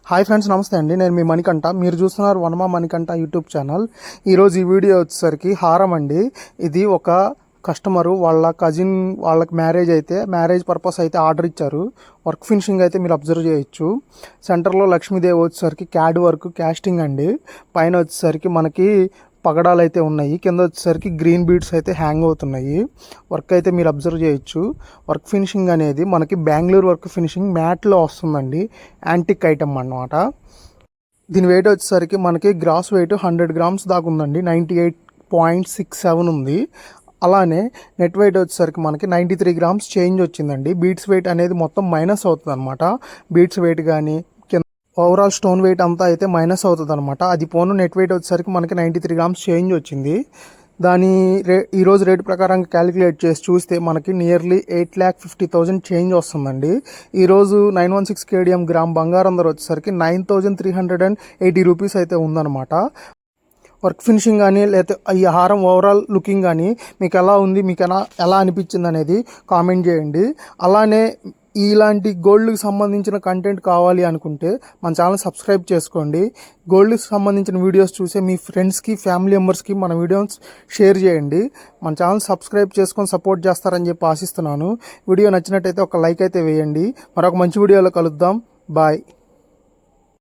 Hi friends, నమస్తే అండి. నేను మీ మణికంఠ. మీరు చూస్తున్నారు వనమా మణికంఠ యూట్యూబ్ ఛానల్. ఈరోజు ఈ వీడియో వచ్చేసరికి హారం అండి. ఇది ఒక కస్టమరు వాళ్ళ కజిన్ వాళ్ళకి మ్యారేజ్ పర్పస్ అయితే ఆర్డర్ ఇచ్చారు. వర్క్ ఫినిషింగ్ అయితే మీరు అబ్జర్వ్ చేయొచ్చు. సెంటర్లో లక్ష్మీదేవి వచ్చేసరికి క్యాడ్ వర్క్ క్యాస్టింగ్ అండి. పైన వచ్చేసరికి మనకి పగడాలు అయితే ఉన్నాయి. కింద వచ్చేసరికి గ్రీన్ బీడ్స్ అయితే హ్యాంగ్ అవుతున్నాయి. వర్క్ అయితే మీరు అబ్జర్వ్ చేయొచ్చు. వర్క్ ఫినిషింగ్ అనేది మనకి బెంగళూరు వర్క్ ఫినిషింగ్ మ్యాట్లో వస్తుందండి. యాంటిక్ ఐటమ్ అన్నమాట. దీని వెయిట్ వచ్చేసరికి మనకి గ్రాస్ వెయిట్ 100 గ్రామ్స్ దాకా ఉందండి. 98.67 ఉంది. అలానే నెట్ వెయిట్ వచ్చేసరికి మనకి 93 గ్రామ్స్ చేంజ్ వచ్చిందండి. బీడ్స్ వెయిట్ అనేది మొత్తం మైనస్ అవుతుంది అనమాట. బీడ్స్ వెయిట్ కానీ ఓవరాల్ స్టోన్ వెయిట్ అంతా అయితే మైనస్ అవుతుంది అనమాట. అది పోను నెట్ వెయిట్ వచ్చేసరికి మనకి 93 గ్రామ్స్ చేంజ్ వచ్చింది. దాని ఈరోజు రేటు ప్రకారం క్యాలిక్యులేట్ చేసి చూస్తే మనకి నియర్లీ 8,50,000 చేంజ్ వస్తుందండి. ఈరోజు 916 KDM గ్రామ్ బంగారం ధర వచ్చేసరికి 9,380 రూపీస్ అయితే ఉందన్నమాట. వర్క్ ఫినిషింగ్ కానీ లేకపోతే ఈ హారం ఓవరాల్ లుకింగ్ కానీ మీకు ఎలా ఉంది, మీకు ఎలా అనిపించింది అనేది కామెంట్ చేయండి. అలానే ఇలాంటి గోల్డ్కి సంబంధించిన కంటెంట్ కావాలి అనుకుంటే మన ఛానల్ సబ్స్క్రైబ్ చేసుకోండి. గోల్డ్కి సంబంధించిన వీడియోస్ చూసే మీ ఫ్రెండ్స్కి, ఫ్యామిలీ మెంబర్స్కి మన వీడియోస్ షేర్ చేయండి. మన ఛానల్ సబ్స్క్రైబ్ చేసుకొని సపోర్ట్ చేస్తారని చెప్పి ఆశిస్తున్నాను. వీడియో నచ్చినట్టయితే ఒక లైక్ అయితే వేయండి. మరొక మంచి వీడియోలో కలుద్దాం. బాయ్.